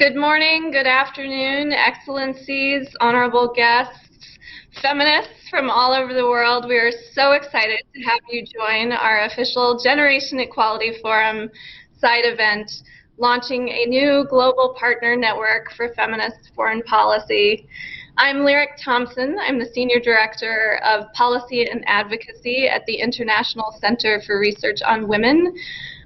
Good morning, good afternoon, excellencies, honorable guests, feminists from all over the world. We are so excited to have you join our official Generation Equality Forum side event, launching a new global partner network for feminist foreign policy. I'm Lyric Thompson. I'm the Senior Director of Policy and Advocacy at the International Center for Research on Women,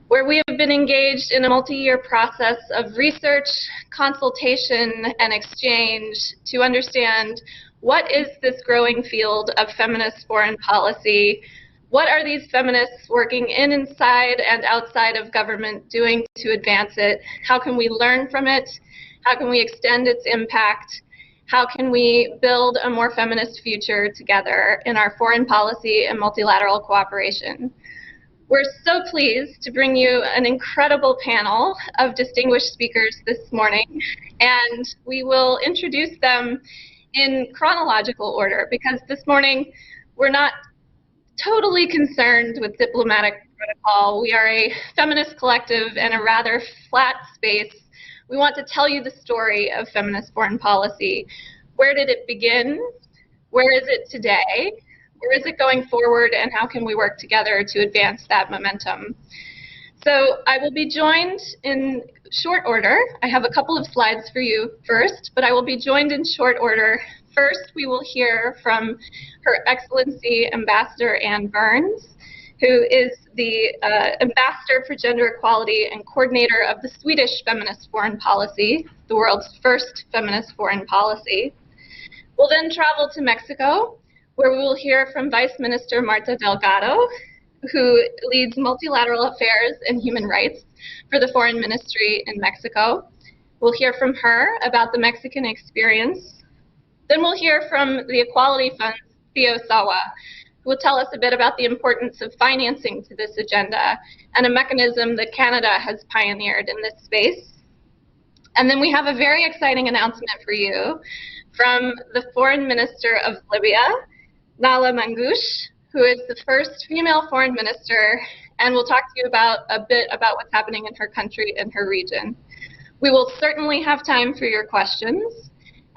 where we have been engaged in a multi-year process of research, consultation, and exchange to understand what is this growing field of feminist foreign policy, what are these feminists working inside and outside of government doing to advance it, how can we learn from it, how can we extend its impact, how can we build a more feminist future together in our foreign policy and multilateral cooperation. We're so pleased to bring you an incredible panel of distinguished speakers this morning, and we will introduce them in chronological order because this morning we're not totally concerned with diplomatic protocol. We are a feminist collective in a rather flat space. We want to tell you the story of feminist foreign policy. Where did it begin? Where is it today? Where is it going forward, and how can we work together to advance that momentum? So I will be joined in short order. I have a couple of slides for you first, but I will be joined in short order. First, we will hear from Her Excellency Ambassador Anne Baines, who is the Ambassador for Gender Equality and coordinator of the Swedish Feminist Foreign Policy, the world's first feminist foreign policy. We'll then travel to Mexico, where we will hear from Vice Minister Marta Delgado, who leads multilateral affairs and human rights for the Foreign Ministry in Mexico. We'll hear from her about the Mexican experience. Then we'll hear from the Equality Fund's Theo Sawa, who will tell us a bit about the importance of financing to this agenda and a mechanism that Canada has pioneered in this space. And then we have a very exciting announcement for you from the Foreign Minister of Libya, Nala Mangoush, who is the first female foreign minister, and we'll talk to you a bit about what's happening in her country and her region. We will certainly have time for your questions,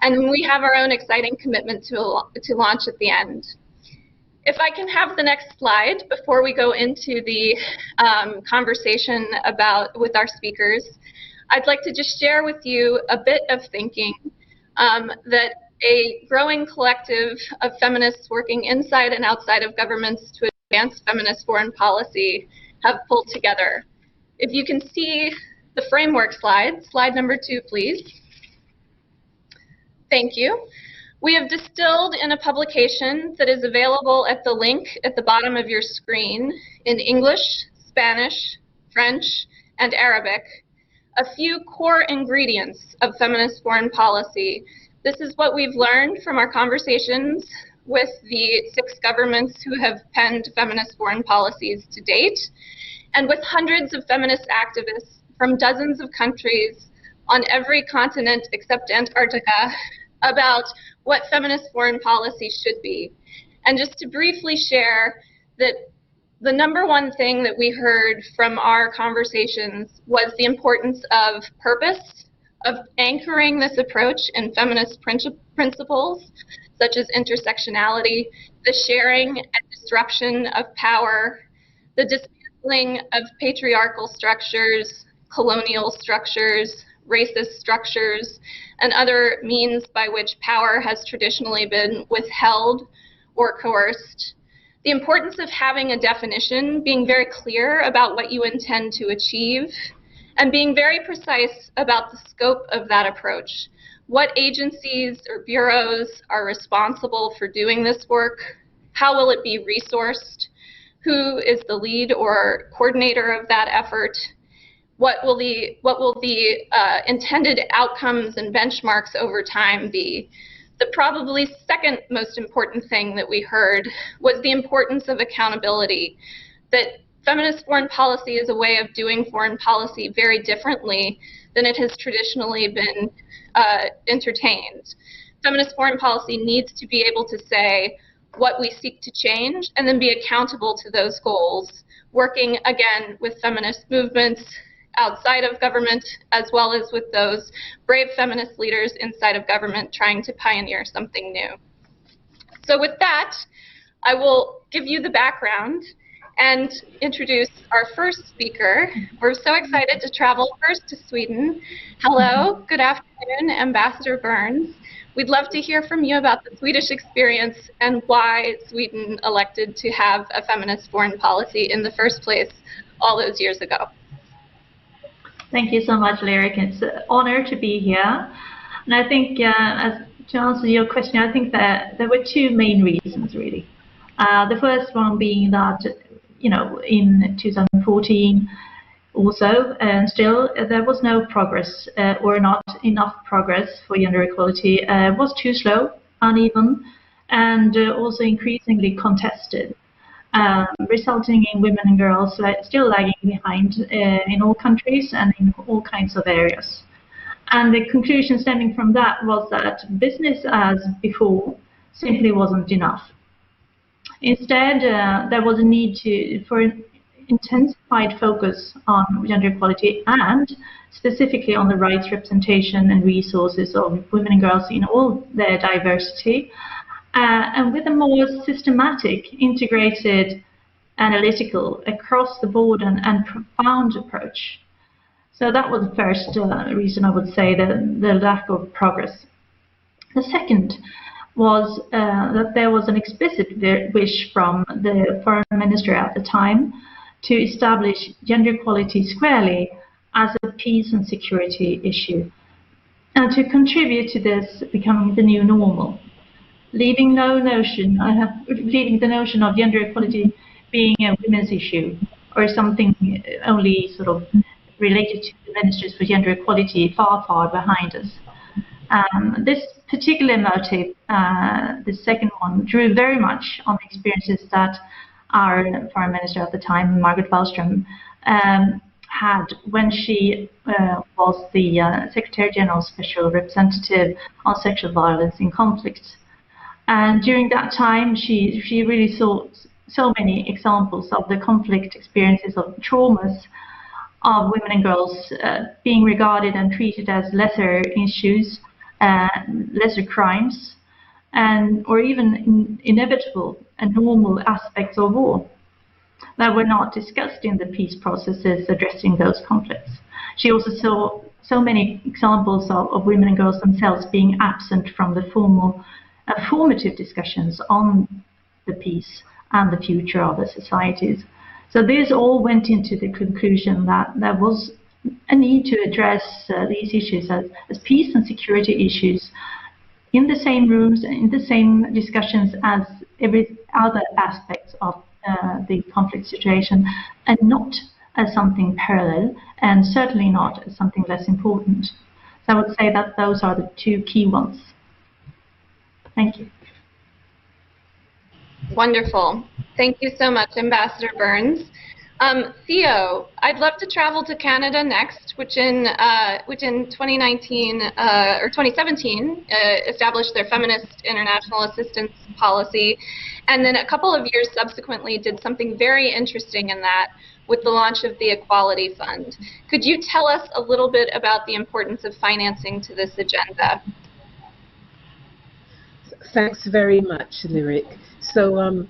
and we have our own exciting commitment to launch at the end. If I can have the next slide before we go into the conversation with our speakers, I'd like to just share with you a bit of thinking that a growing collective of feminists working inside and outside of governments to advance feminist foreign policy have pulled together. If you can see the framework slide number 2, please. Thank you. We have distilled in a publication that is available at the link at the bottom of your screen in English, Spanish, French, and Arabic, a few core ingredients of feminist foreign policy. This is what we've learned from our conversations with the 6 governments who have penned feminist foreign policies to date, and with hundreds of feminist activists from dozens of countries on every continent except Antarctica about what feminist foreign policy should be. And just to briefly share that the number one thing that we heard from our conversations was the importance of purpose, of anchoring this approach in feminist principles, such as intersectionality, the sharing and disruption of power, the dismantling of patriarchal structures, colonial structures, racist structures, and other means by which power has traditionally been withheld or coerced. The importance of having a definition, being very clear about what you intend to achieve, and being very precise about the scope of that approach. What agencies or bureaus are responsible for doing this work? How will it be resourced? Who is the lead or coordinator of that effort? What will the intended outcomes and benchmarks over time be? The probably second most important thing that we heard was the importance of accountability, that feminist foreign policy is a way of doing foreign policy very differently than it has traditionally been entertained. Feminist foreign policy needs to be able to say what we seek to change and then be accountable to those goals, working again with feminist movements, outside of government, as well as with those brave feminist leaders inside of government trying to pioneer something new. So with that, I will give you the background and introduce our first speaker. We're so excited to travel first to Sweden. Hello, good afternoon, Ambassador Baines. We'd love to hear from you about the Swedish experience and why Sweden elected to have a feminist foreign policy in the first place all those years ago. Thank you so much, Lyric. It's an honor to be here. And I think, to answer your question, I think that there were two main reasons, really. The first one being that, in 2014 also, and still, there was no progress or not enough progress for gender equality. It was too slow, uneven, and also increasingly contested, resulting in women and girls still lagging behind in all countries and in all kinds of areas. And the conclusion stemming from that was that business as before simply wasn't enough. Instead, there was a need for an intensified focus on gender equality and specifically on the rights, representation and resources of women and girls in all their diversity, and with a more systematic, integrated, analytical, across the board and profound approach. So that was the first reason I would say the lack of progress. The second was that there was an explicit wish from the foreign minister at the time to establish gender equality squarely as a peace and security issue, and to contribute to this becoming the new normal, leaving the notion of gender equality being a women's issue or something only sort of related to the ministers for gender equality far, far behind us. This particular motive, the second one, drew very much on the experiences that our foreign minister at the time, Margaret Wallström, had when she was the Secretary General's Special Representative on Sexual Violence in Conflicts. And during that time, she really saw so many examples of the conflict experiences of traumas of women and girls being regarded and treated as lesser issues, lesser crimes, or even inevitable and normal aspects of war that were not discussed in the peace processes addressing those conflicts. She also saw so many examples of women and girls themselves being absent from the formative discussions on the peace and the future of the societies. So this all went into the conclusion that there was a need to address these issues as peace and security issues in the same rooms, in the same discussions as every other aspect of the conflict situation, and not as something parallel, and certainly not as something less important. So I would say that those are the two key ones. Thank you. Wonderful. Thank you so much, Ambassador Baines. Theo, I'd love to travel to Canada next, which in 2019 or 2017 established their Feminist International Assistance Policy, and then a couple of years subsequently did something very interesting in that with the launch of the Equality Fund. Could you tell us a little bit about the importance of financing to this agenda? Thanks very much, Lyric. So I'm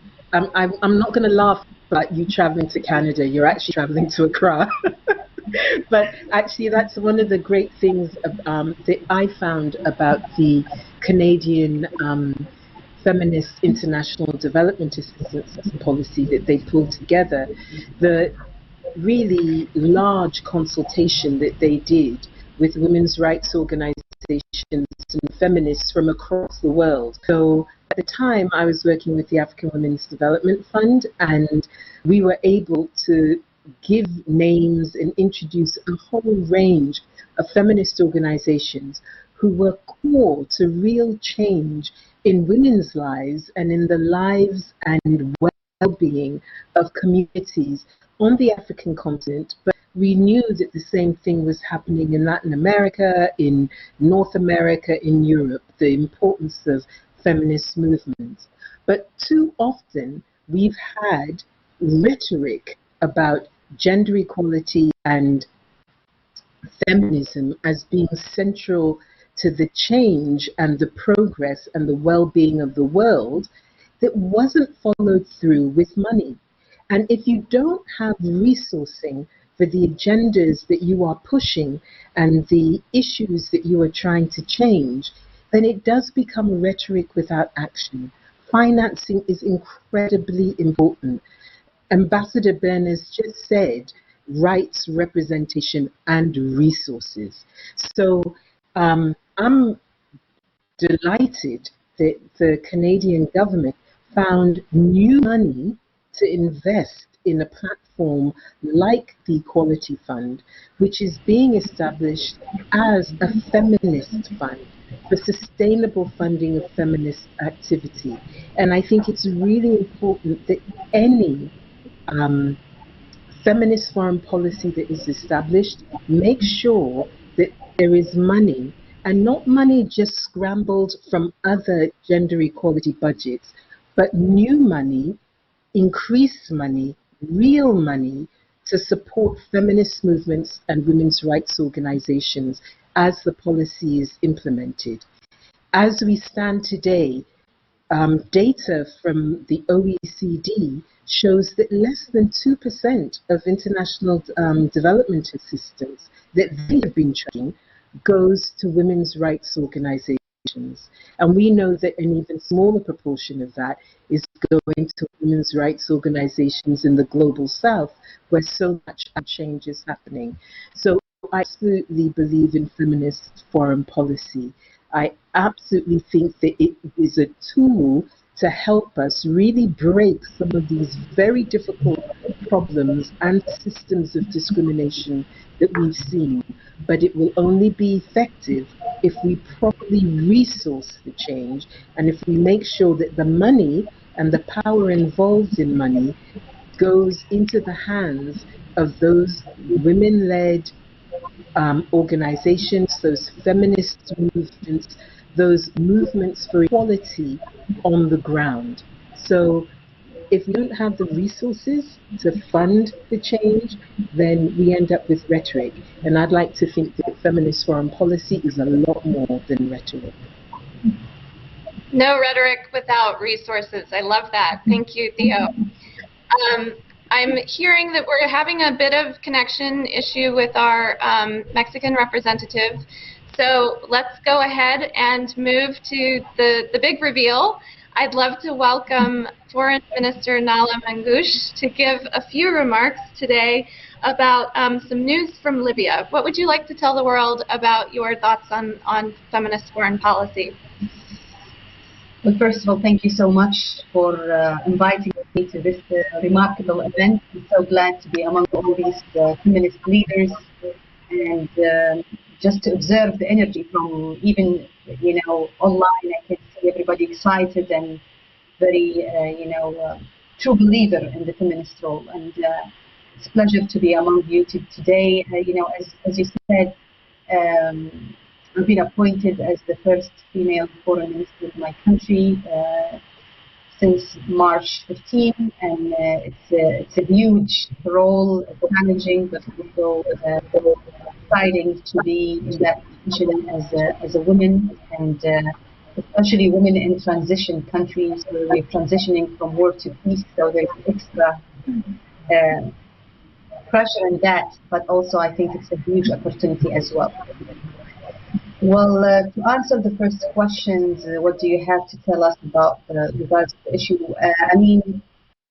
not going to laugh about you traveling to Canada. You're actually traveling to Accra. But actually, that's one of the great things that I found about the Canadian Feminist International Development Assistance Policy that they pulled together. The really large consultation that they did with women's rights organizations and feminists from across the world. So at the time, I was working with the African Women's Development Fund, and we were able to give names and introduce a whole range of feminist organizations who were core to real change in women's lives and in the lives and well-being of communities on the African continent. But we knew that the same thing was happening in Latin America, in North America, in Europe, the importance of feminist movements. But too often we've had rhetoric about gender equality and feminism as being central to the change and the progress and the well-being of the world that wasn't followed through with money. And if you don't have resourcing for the agendas that you are pushing and the issues that you are trying to change, then it does become rhetoric without action. Financing is incredibly important. Ambassador Baines just said rights, representation, and resources. So I'm delighted that the Canadian government found new money to invest in a platform like the Equality Fund, which is being established as a feminist fund for sustainable funding of feminist activity. And I think it's really important that any feminist foreign policy that is established make sure that there is money, and not money just scrambled from other gender equality budgets, but new money, increased money, real money to support feminist movements and women's rights organizations as the policy is implemented. As we stand today, data from the OECD shows that less than 2% of international development assistance that they have been tracking goes to women's rights organizations. And we know that an even smaller proportion of that is going to women's rights organizations in the global south, where so much change is happening. So I absolutely believe in feminist foreign policy. I absolutely think that it is a tool to help us really break some of these very difficult problems and systems of discrimination that we've seen. But it will only be effective if we properly resource the change, and if we make sure that the money and the power involved in money goes into the hands of those women-led organizations, those feminist movements, those movements for equality on the ground. So if we don't have the resources to fund the change, then we end up with rhetoric. And I'd like to think that feminist foreign policy is a lot more than rhetoric. No rhetoric without resources. I love that. Thank you, Theo. I'm hearing that we're having a bit of connection issue with our Mexican representative. So let's go ahead and move to the big reveal. I'd love to welcome Foreign Minister Nala Mangush to give a few remarks today about some news from Libya. What would you like to tell the world about your thoughts on feminist foreign policy? Well, first of all, thank you so much for inviting me to this remarkable event. I'm so glad to be among all these feminist leaders, and just to observe the energy from even, online. I can see everybody excited and very, true believer in the feminist role. And it's a pleasure to be among you today. As you said, I've been appointed as the first female foreign minister of my country since March 15, and it's a huge role, challenging, but also exciting to be in that position as a woman, and especially women in transition countries where we're transitioning from war to peace, so there's extra pressure in that, but also I think it's a huge opportunity as well. Well, to answer the first questions, what do you have to tell us about regards to the issue?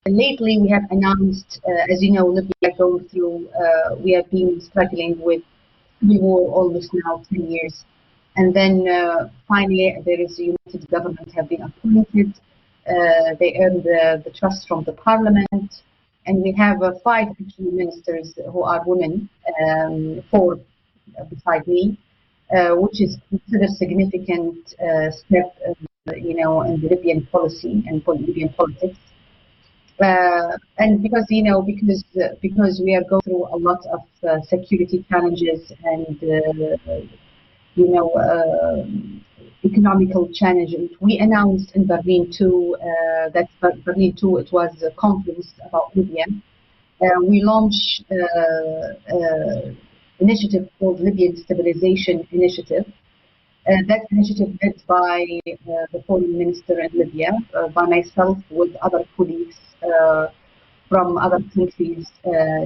Lately we have announced, as you know, Libya going through, we have been struggling with the war almost now 10 years. And then finally there is a united government have been appointed. They earned the trust from the parliament. And we have 5 ministers who are women, 4 beside me. Which is considered a significant step, in the Libyan policy and Libyan politics. And because because we are going through a lot of security challenges and economical challenges, we announced in Berlin too that Berlin too it was a conference about Libya. We launched initiative called Libyan Stabilization Initiative. That initiative led by the foreign minister in Libya, by myself with other colleagues from other countries,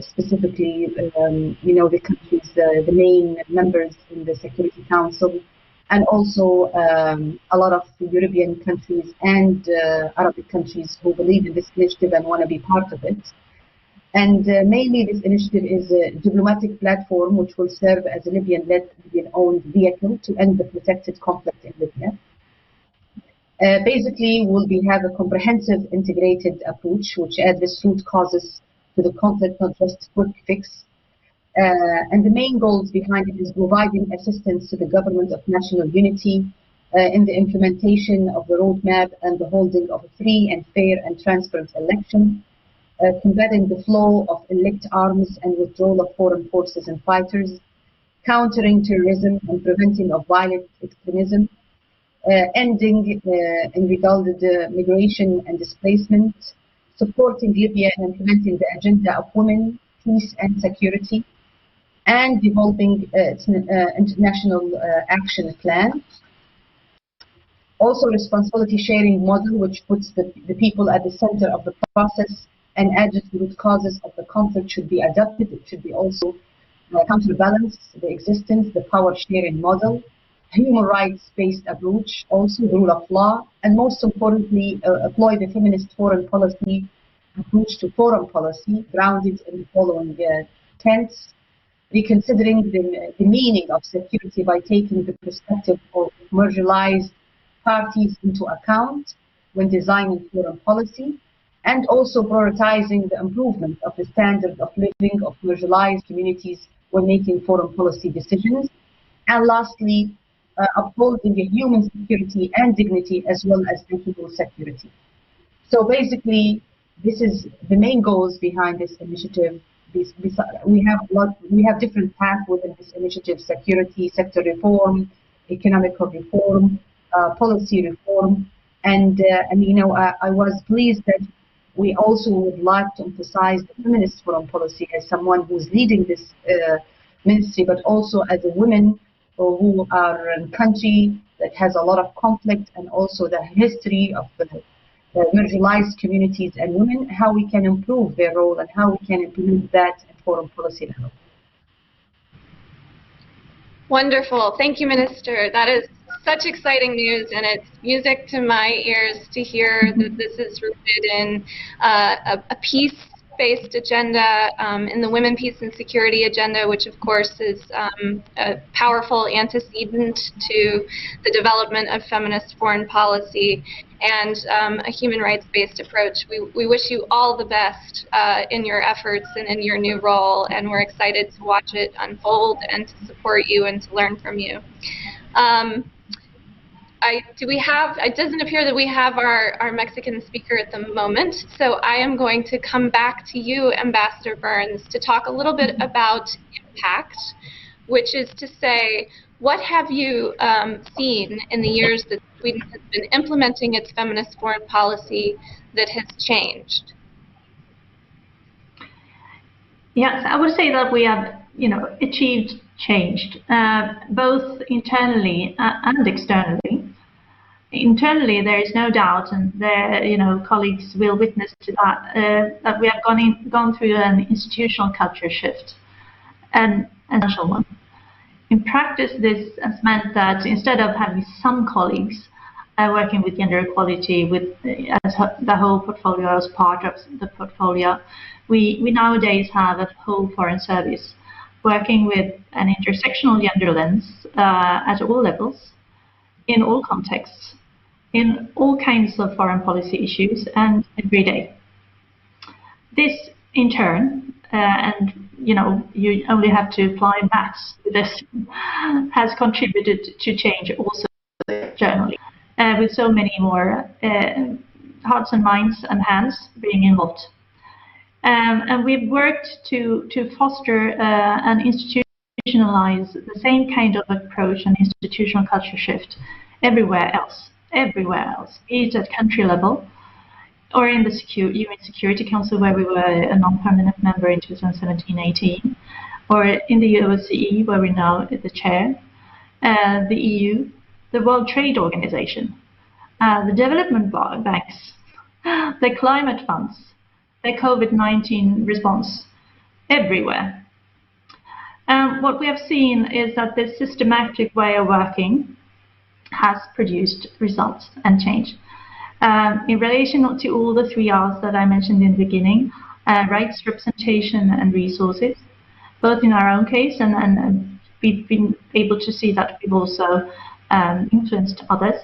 specifically, the countries, the main members in the Security Council, and also a lot of European countries and Arabic countries who believe in this initiative and want to be part of it. And mainly this initiative is a diplomatic platform which will serve as a Libyan-led, Libyan-owned vehicle to end the protracted conflict in Libya. Basically, we have a comprehensive integrated approach which addresses root causes to the conflict, not just quick fix. And the main goals behind it is providing assistance to the government of national unity in the implementation of the roadmap and the holding of a free and fair and transparent election, combating the flow of illicit arms and withdrawal of foreign forces and fighters, countering terrorism and preventing of violent extremism, ending illegal migration and displacement, supporting Libya in implementing the agenda of women, peace and security, and developing its international action plan. Also, responsibility sharing model, which puts the people at the center of the process and addresses the root causes of the conflict, should be adopted. It should be also counterbalance the existence, the power sharing model, human rights-based approach, also rule of law, and most importantly, employ the feminist foreign policy approach to foreign policy, grounded in the following tenets: reconsidering the meaning of security by taking the perspective of marginalized parties into account when designing foreign policy, and also prioritizing the improvement of the standard of living of marginalized communities when making foreign policy decisions. And lastly, upholding the human security and dignity as well as ethical security. So basically, this is the main goals behind this initiative. We have different paths within this initiative: security, sector reform, economic reform, policy reform, and I was pleased that we also would like to emphasize the feminist foreign policy as someone who's leading this ministry, but also as a woman who are in a country that has a lot of conflict, and also the history of the marginalized communities and women, how we can improve their role and how we can implement that at foreign policy level. Wonderful. Thank you, Minister. That is such exciting news, and it's music to my ears to hear that this is rooted in a peace-based agenda, in the Women, Peace and Security agenda, which of course is a powerful antecedent to the development of feminist foreign policy, and a human rights-based approach. We wish you all the best in your efforts and in your new role, and we're excited to watch it unfold and to support you and to learn from you. It doesn't appear that we have our Mexican speaker at the moment, so I am going to come back to you, Ambassador Baines, to talk a little bit about impact, which is to say, what have you seen in the years that Sweden has been implementing its feminist foreign policy that has changed? Yes, I would say that we have, achieved change, both internally and externally. Internally, there is no doubt, and colleagues will witness to that, that we have gone through an institutional culture shift, and a national one. In practice, this has meant that instead of having some colleagues working with gender equality as the whole portfolio as part of the portfolio, we nowadays have a whole foreign service working with an intersectional gender lens at all levels, in all contexts, in all kinds of foreign policy issues, and every day. This, in turn, and you only have to apply maths to this, has contributed to change also externally, with so many more hearts and minds and hands being involved. And we've worked to foster and institutionalize the same kind of approach and institutional culture shift everywhere else, be it at country level, or in the UN Security Council, where we were a non-permanent member in 2017-18, or in the OSCE, where we now is the chair, the EU, the World Trade Organization, the development banks, the climate funds, the COVID-19 response, everywhere. What we have seen is that this systematic way of working has produced results and change. In relation to all the 3 R's that I mentioned in the beginning, rights, representation, and resources, both in our own case, and we've been able to see that we've also influenced others.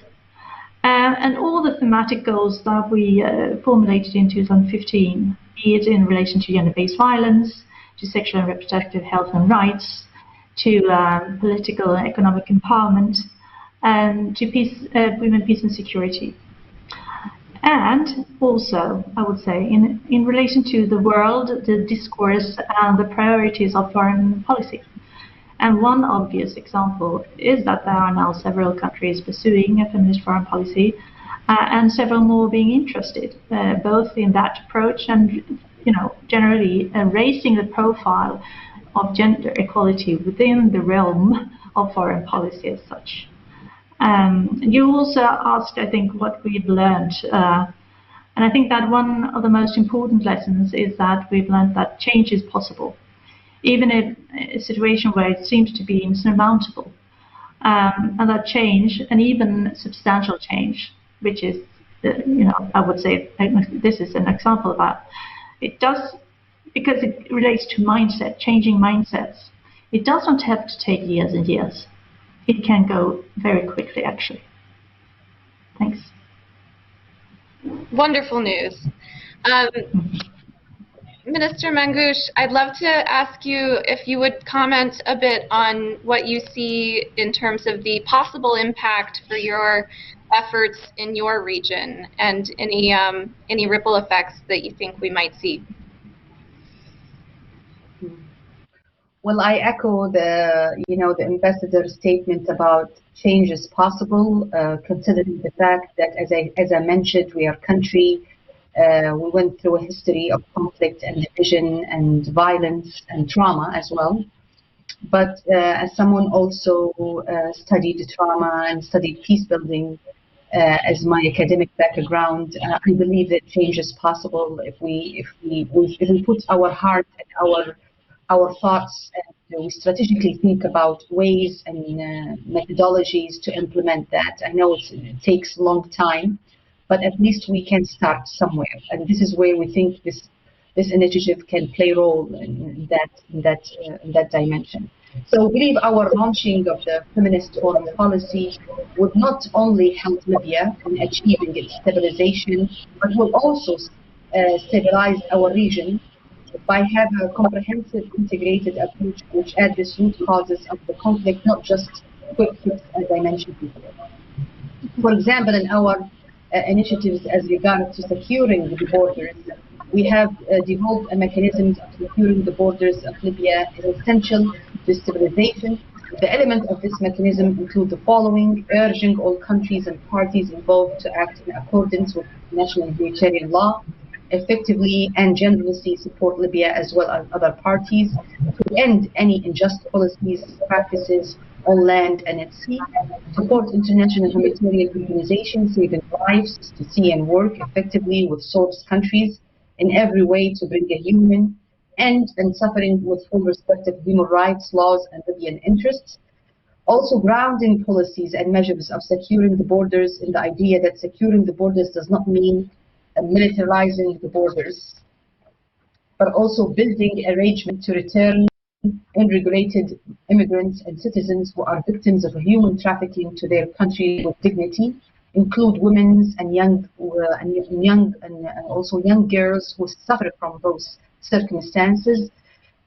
And all the thematic goals that we formulated in 2015, be it in relation to gender-based violence, to sexual and reproductive health and rights, to political and economic empowerment, and to peace, women, peace and security. And also, I would say, in relation to the world, the discourse, and the priorities of foreign policy. And one obvious example is that there are now several countries pursuing a feminist foreign policy, and several more being interested, both in that approach and, generally raising the profile of gender equality within the realm of foreign policy as such. You also asked, I think, what we've learned. And I think that one of the most important lessons is that we've learned that change is possible, even in a situation where it seems to be insurmountable. And that change, and even substantial change, which is, I would say this is an example of that. It does, because it relates to mindset, changing mindsets. It doesn't have to take years and years. It can go very quickly, actually. Thanks. Wonderful news. Minister Mangoush, I'd love to ask you if you would comment a bit on what you see in terms of the possible impact for your efforts in your region and any ripple effects that you think we might see. Well, I echo the ambassador's statement about change is possible, considering the fact that, as I mentioned, we are a country. We went through a history of conflict and division and violence and trauma as well. But as someone also studied trauma and studied peace building as my academic background, I believe that change is possible if we put our heart and our thoughts, and we strategically think about ways and methodologies to implement that. I know it takes a long time, but at least we can start somewhere, and this is where we think this initiative can play a role in that dimension. So I believe our launching of the Feminist Foreign Policy would not only help Libya in achieving its stabilization, but will also stabilize our region by having a comprehensive, integrated approach which addresses root causes of the conflict, not just quick fix, as I mentioned before. For example, in our initiatives as regards to securing the borders, we have developed a mechanism of securing the borders of Libya is essential to stabilization. The elements of this mechanism include the following: urging all countries and parties involved to act in accordance with national humanitarian law, effectively and generously support Libya as well as other parties to end any unjust policies, practices on land and at sea, support international humanitarian organizations saving lives to sea and work effectively with source countries in every way to bring a human end and suffering with full respect of human rights, laws, and Libyan interests. Also grounding policies and measures of securing the borders in the idea that securing the borders does not mean militarizing the borders, but also building arrangement to return unregulated immigrants and citizens who are victims of human trafficking to their country with dignity, include women and also young girls who suffer from those circumstances,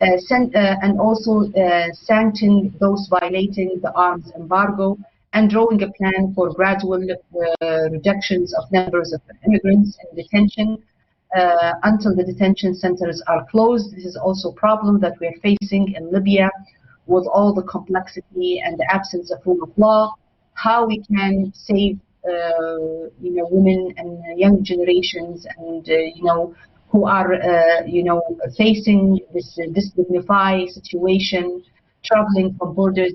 and also sanction those violating the arms embargo, and drawing a plan for gradual reductions of numbers of immigrants in detention until the detention centers are closed. This is also a problem that we are facing in Libya with all the complexity and the absence of rule of law. How we can save women and young generations and who are, facing this dignified situation, traveling from borders.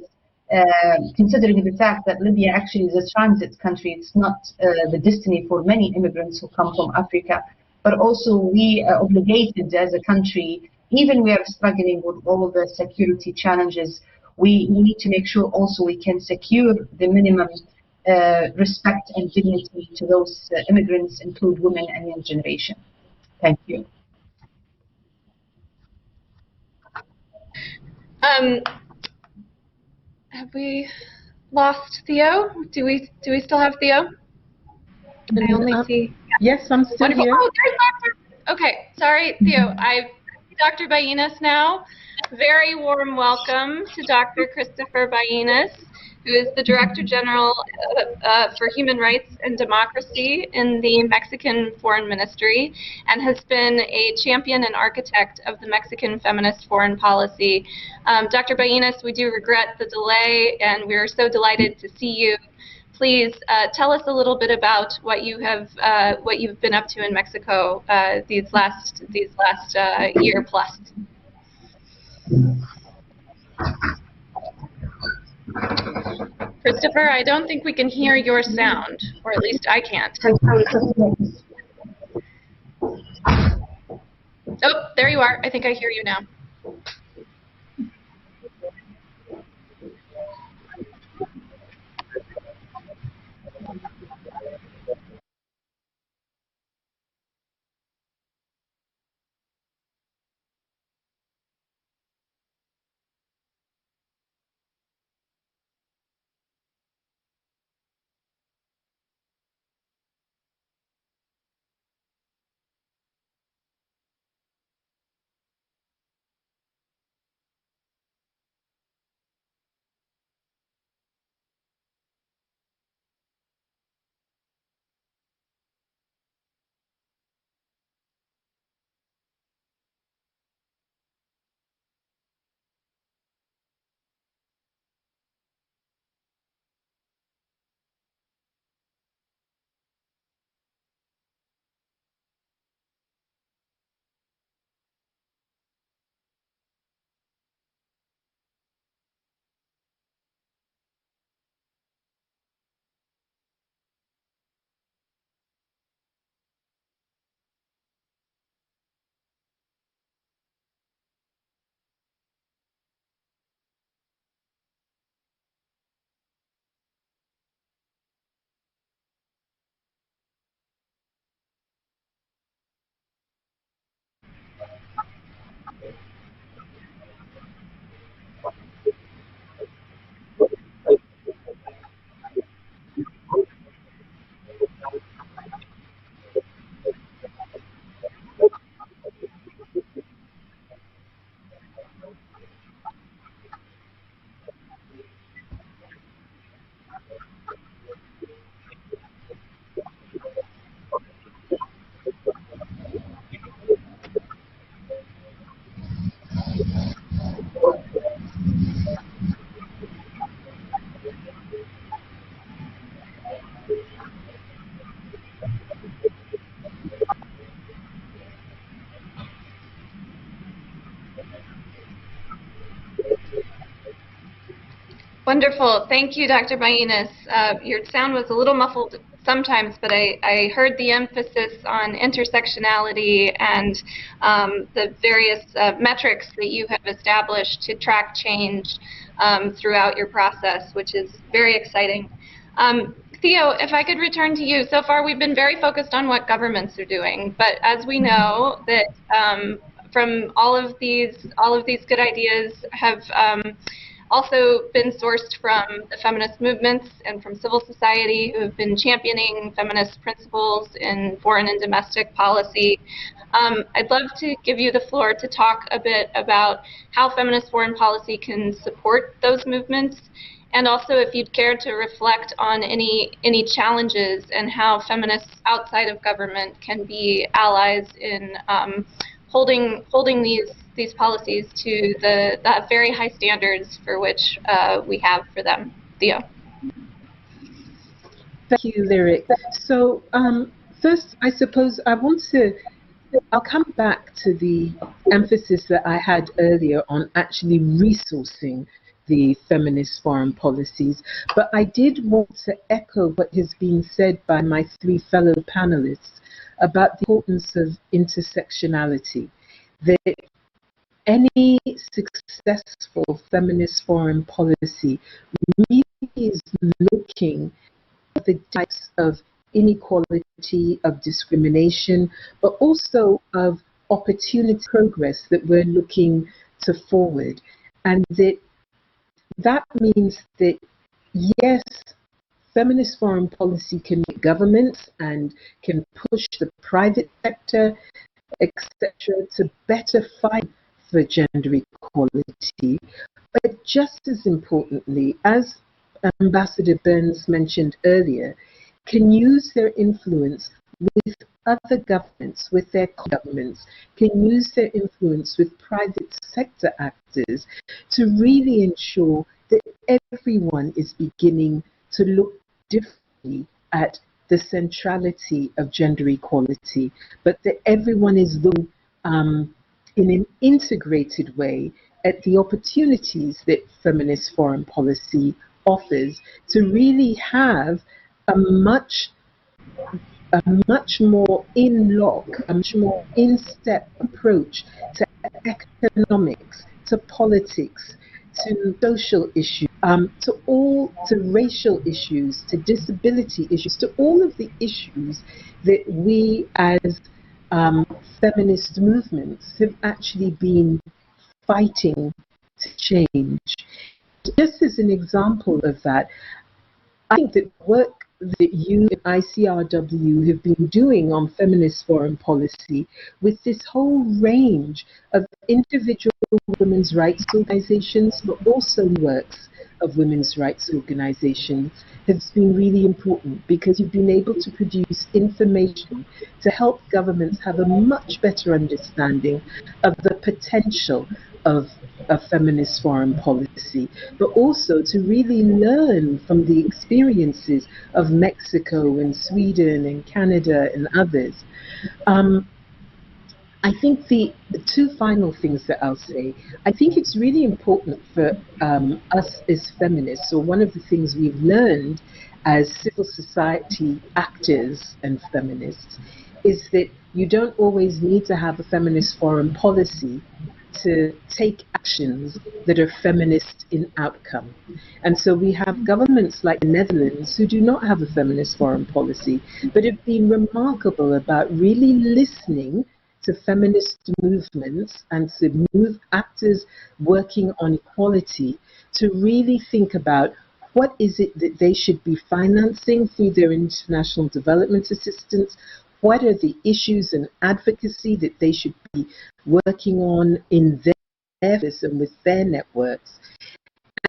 Considering the fact that Libya actually is a transit country, it's not the destiny for many immigrants who come from Africa, but also we are obligated as a country, even we are struggling with all the security challenges, we need to make sure also we can secure the minimum respect and dignity to those immigrants, include women and young generation. Thank you. Have we lost Theo? Do we still have Theo? I only see. Yes, I'm still Wonderful. here. Oh, there's Dr. Okay, sorry, Theo. I see Dr. Baines now. Very warm welcome to Dr. Christopher Baines, who is the Director General for Human Rights and Democracy in the Mexican Foreign Ministry, and has been a champion and architect of the Mexican Feminist Foreign Policy. Dr. Baines, we do regret the delay, and we are so delighted to see you. Please tell us a little bit about what you've been up to in Mexico these last year plus. Christopher, I don't think we can hear your sound, or at least I can't. Oh, there you are. I think I hear you now. Wonderful. Thank you, Dr. Baines. Your sound was a little muffled sometimes, but I heard the emphasis on intersectionality and the various metrics that you have established to track change throughout your process, which is very exciting. Theo, if I could return to you. So far, we've been very focused on what governments are doing, but as we know that from all of these good ideas have also been sourced from the feminist movements and from civil society who have been championing feminist principles in foreign and domestic policy. I'd love to give you the floor to talk a bit about how feminist foreign policy can support those movements, and also if you'd care to reflect on any challenges and how feminists outside of government can be allies in holding these policies to the very high standards for which we have for them. Theo. Thank you, Lyric. So first, I suppose I want to I'll come back to the emphasis that I had earlier on actually resourcing the feminist foreign policies, but I did want to echo what has been said by my three fellow panelists about the importance of intersectionality, that any successful feminist foreign policy really is looking at the types of inequality, of discrimination, but also of opportunity progress that we're looking to forward. And that means that, yes, feminist foreign policy can make governments and can push the private sector, etc., to better fight for gender equality. But just as importantly, as Ambassador Baines mentioned earlier, can use their influence with other governments, with their governments, can use their influence with private sector actors to really ensure that everyone is beginning to look differently at the centrality of gender equality, but that everyone is looking in an integrated way at the opportunities that feminist foreign policy offers to really have a much more in-lock, a much more in-step approach to economics, to politics, to social issues, to racial issues, to disability issues, to all of the issues that we as feminist movements have actually been fighting to change. Just as an example of that, I think that work that you and ICRW have been doing on feminist foreign policy with this whole range of individual women's rights organizations, but also works of women's rights organizations, has been really important because you've been able to produce information to help governments have a much better understanding of the potential of a feminist foreign policy, but also to really learn from the experiences of Mexico and Sweden and Canada and others. I think the two final things that I'll say, I think it's really important for us as feminists, or one of the things we've learned as civil society actors and feminists, is that you don't always need to have a feminist foreign policy to take actions that are feminist in outcome. And so we have governments like the Netherlands who do not have a feminist foreign policy, but have been remarkable about really listening to feminist movements and to actors working on equality to really think about what is it that they should be financing through their international development assistance. What are the issues and advocacy that they should be working on in their office and with their networks?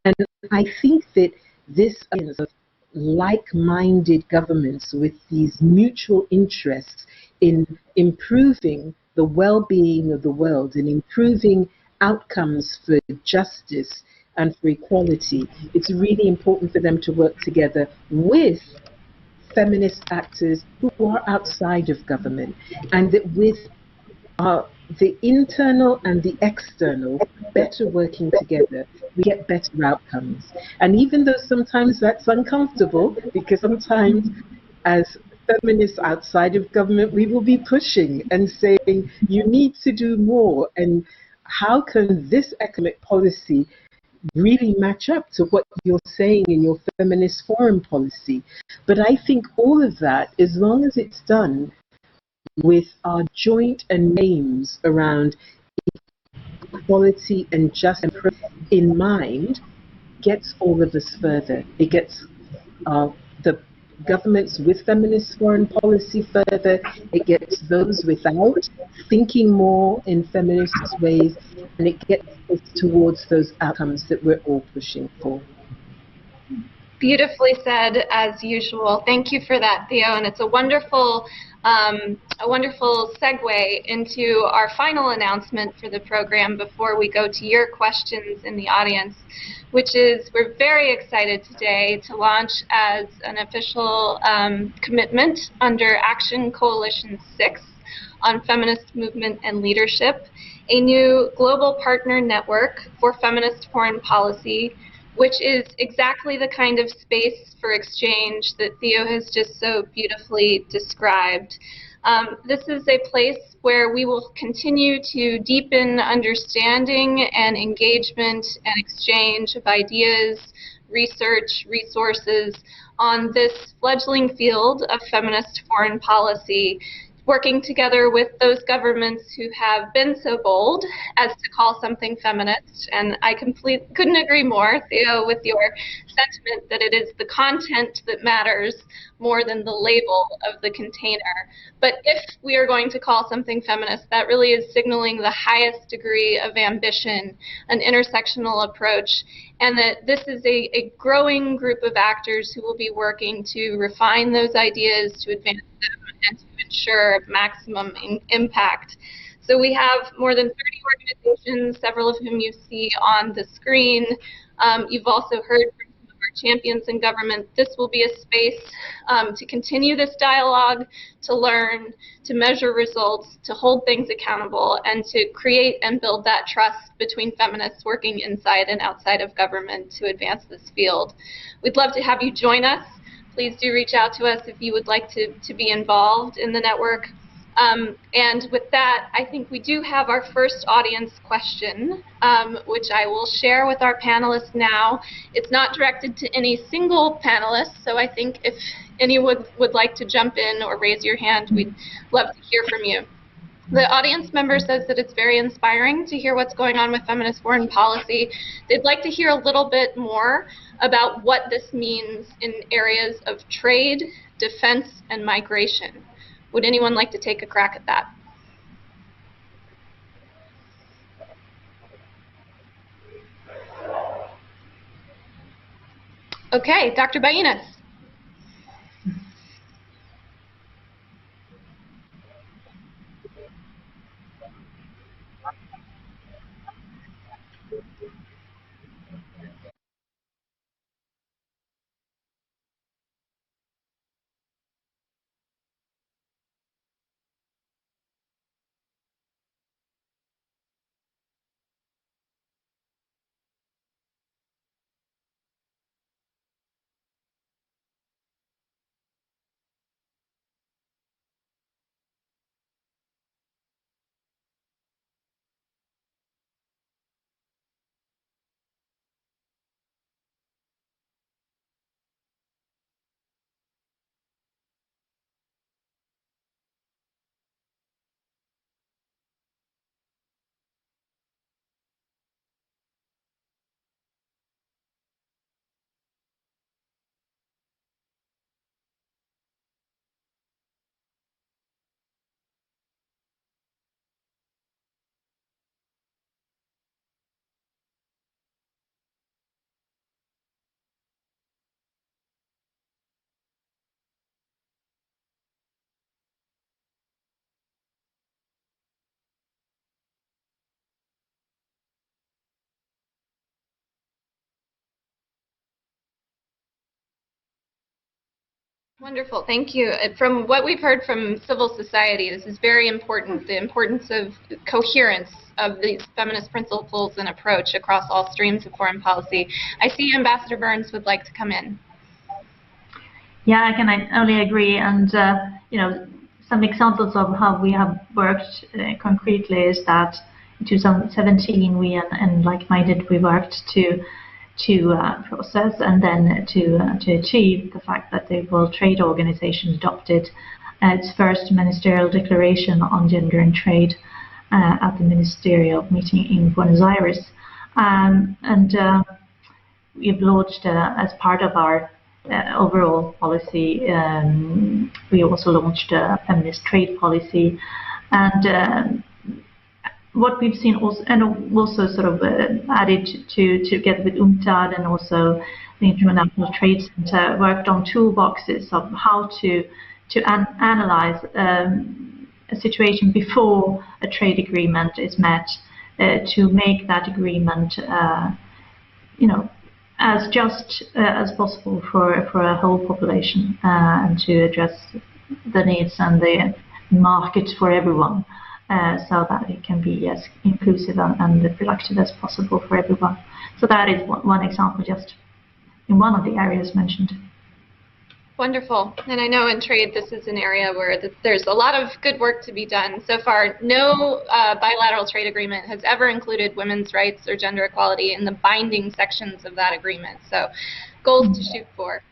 And I think that this of like-minded governments with these mutual interests in improving the well-being of the world and improving outcomes for justice and for equality, it's really important for them to work together with feminist actors who are outside of government, and that with the internal and the external better working together, we get better outcomes. And even though sometimes that's uncomfortable, because sometimes as feminists outside of government, we will be pushing and saying, you need to do more, and how can this economic policy really match up to what you're saying in your feminist foreign policy? But I think all of that, as long as it's done with our joint and aims around equality and justice in mind, gets all of us further. It gets the governments with feminist foreign policy further. It gets those without thinking more in feminist ways, and it gets us towards those outcomes that we're all pushing for. Beautifully said, as usual. Thank you for that, Theo, and it's a wonderful segue into our final announcement for the program before we go to your questions in the audience, which is we're very excited today to launch as an official commitment under Action Coalition 6 on Feminist Movement and Leadership, a new global partner network for feminist foreign policy, which is exactly the kind of space for exchange that Theo has just so beautifully described. This is a place where we will continue to deepen understanding and engagement and exchange of ideas, research, resources on this fledgling field of feminist foreign policy, working together with those governments who have been so bold as to call something feminist. And I couldn't agree more, Theo, with your sentiment that it is the content that matters more than the label of the container. But if we are going to call something feminist, that really is signaling the highest degree of ambition, an intersectional approach, and that this is a growing group of actors who will be working to refine those ideas, to advance them, and to ensure maximum impact. So we have more than 30 organizations, several of whom you see on the screen. You've also heard from some of our champions in government. This will be a space to continue this dialogue, to learn, to measure results, to hold things accountable, and to create and build that trust between feminists working inside and outside of government to advance this field. We'd love to have you join us. Please do reach out to us if you would like to be involved in the network. And with that, I think we do have our first audience question, which I will share with our panelists now. It's not directed to any single panelist, so I think if anyone would like to jump in or raise your hand, we'd love to hear from you. The audience member says that it's very inspiring to hear what's going on with feminist foreign policy. They'd like to hear a little bit more about what this means in areas of trade, defense, and migration. Would anyone like to take a crack at that? Okay, Dr. Baines. Wonderful, thank you. From what we've heard from civil society, this is very important, the importance of coherence of these feminist principles and approach across all streams of foreign policy. I see Ambassador Baines would like to come in. Yeah, I can only agree, and you know, some examples of how we have worked concretely is that in 2017 we and like-minded we worked to process and then to achieve the fact that the World Trade Organization adopted its first ministerial declaration on gender and trade at the ministerial meeting in Buenos Aires. We've launched, as part of our overall policy, we also launched a feminist trade policy, and what we've seen also, and also sort of added together with UNCTAD and also the International Trade Center, worked on toolboxes of how to analyze a situation before a trade agreement is met, to make that agreement, you know, as just as possible for a whole population, and to address the needs and the market for everyone, so that it can be as inclusive and productive as possible for everyone. So that is one example, just in one of the areas mentioned. Wonderful. And I know in trade this is an area where there's a lot of good work to be done. So far, no bilateral trade agreement has ever included women's rights or gender equality in the binding sections of that agreement. So goals to shoot for.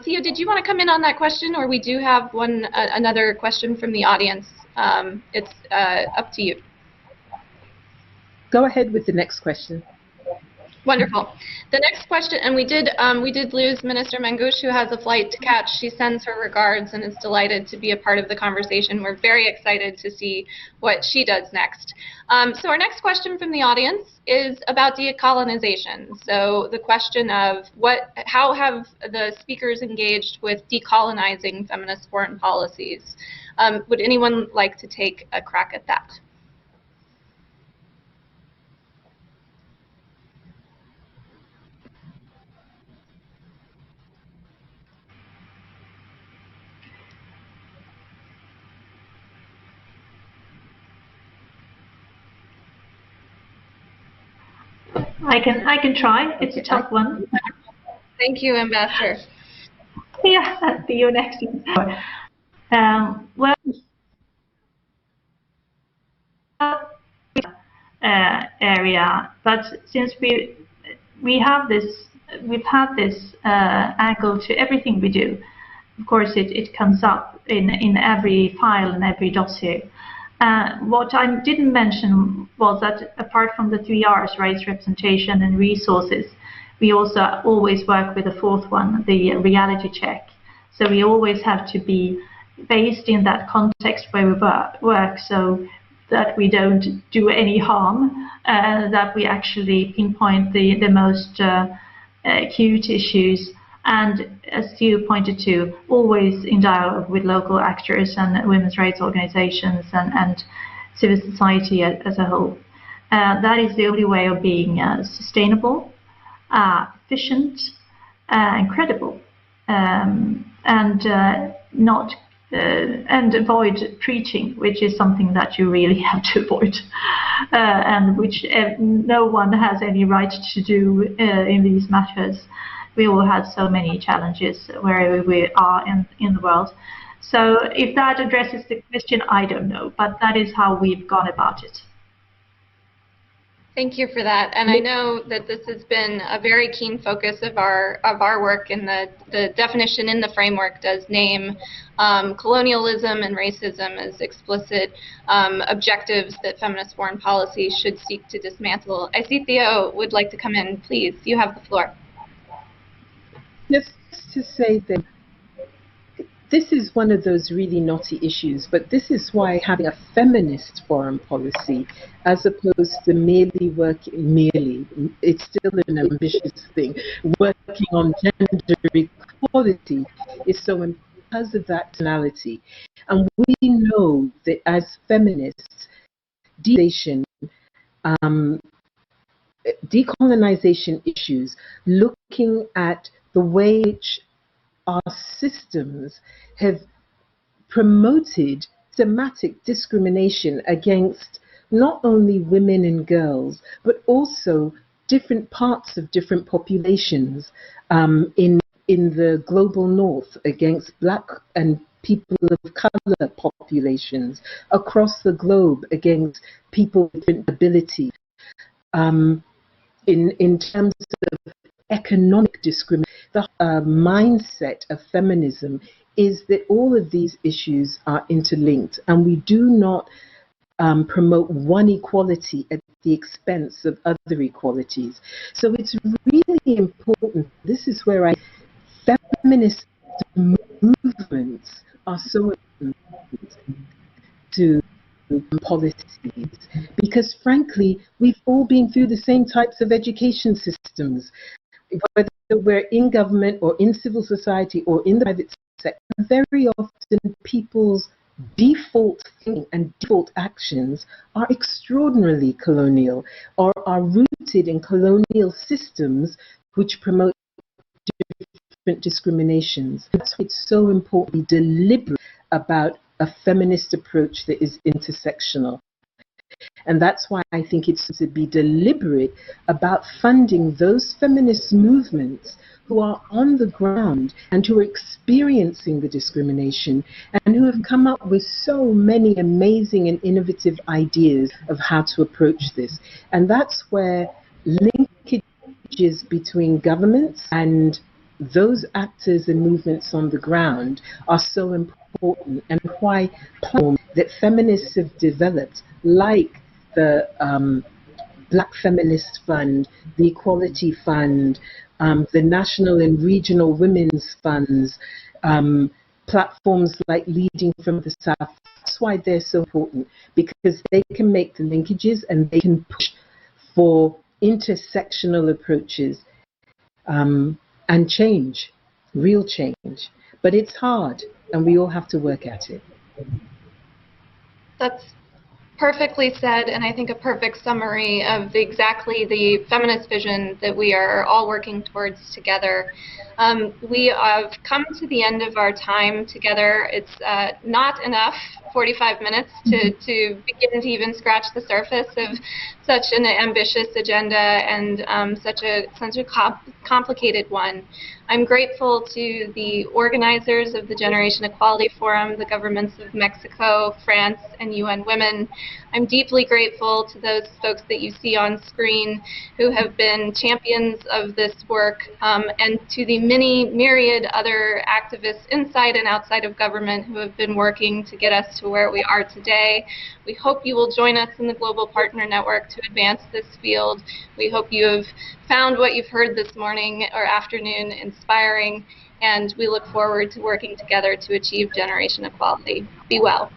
Theo, did you want to come in on that question, or we do have another question from the audience? It's up to you. Go ahead with the next question. Wonderful. The next question, and we did lose Minister Mangush, who has a flight to catch. She sends her regards and is delighted to be a part of the conversation. We're very excited to see what she does next. So our next question from the audience is about decolonization. So the question of how have the speakers engaged with decolonizing feminist foreign policies? Would anyone like to take a crack at that? I can try. It's a tough one. Thank you, Ambassador. Yeah, Theo next. Well, area, but since we've had this angle to everything we do. Of course, it comes up in every file and every dossier. What I didn't mention was that apart from the 3 R's, rights, representation, and resources, we also always work with the fourth one, the reality check. So we always have to be based in that context where we work, so that we don't do any harm, that we actually pinpoint the most acute issues, and as you pointed to, always in dialogue with local actors and women's rights organizations and civil society as a whole. That is the only way of being sustainable, efficient, and credible, and avoid preaching, which is something that you really have to avoid, and which no one has any right to do in these matters. We all have so many challenges wherever we are in the world. So if that addresses the question, I don't know, but that is how we've gone about it. Thank you for that. And I know that this has been a very keen focus of our work, and the definition in the framework does name colonialism and racism as explicit objectives that feminist foreign policy should seek to dismantle. I see Theo would like to come in. Please, you have the floor. Just to say that this is one of those really knotty issues, but this is why having a feminist foreign policy, as opposed to it's still an ambitious thing, working on gender equality is so important because of that tonality. And we know that as feminists, decolonization issues, looking at the way in which our systems have promoted systematic discrimination against not only women and girls, but also different parts of different populations in the global north, against Black and people of color populations, across the globe against people with different abilities, in terms of economic discrimination. The mindset of feminism is that all of these issues are interlinked, and we do not promote one equality at the expense of other equalities. So it's really important. This is where feminist movements are so important to policies, because frankly, we've all been through the same types of education systems, whether we're in government or in civil society or in the private sector. Very often people's default thinking and default actions are extraordinarily colonial, or are rooted in colonial systems which promote different discriminations. That's why it's so important to be deliberate about a feminist approach that is intersectional. And that's why I think it's to be deliberate about funding those feminist movements who are on the ground and who are experiencing the discrimination and who have come up with so many amazing and innovative ideas of how to approach this. And that's where linkages between governments and those actors and movements on the ground are so important, and why platforms that feminists have developed, like the Black Feminist Fund, the Equality Fund, the National and Regional Women's Funds, platforms like Leading from the South. That's why they're so important, because they can make the linkages and they can push for intersectional approaches and change, real change. But it's hard, and we all have to work at it. That's perfectly said, and I think a perfect summary of exactly the feminist vision that we are all working towards together. We have come to the end of our time together. It's not enough 45 minutes to begin to even scratch the surface of such an ambitious agenda and such a complicated one. I'm grateful to the organizers of the Generation Equality Forum, the governments of Mexico, France, and UN Women. I'm deeply grateful to those folks that you see on screen who have been champions of this work, and to the many myriad other activists inside and outside of government who have been working to get us to where we are today. We hope you will join us in the Global Partner Network to advance this field. We hope you have found what you've heard this morning or afternoon inspiring, and we look forward to working together to achieve generation equality. Be well.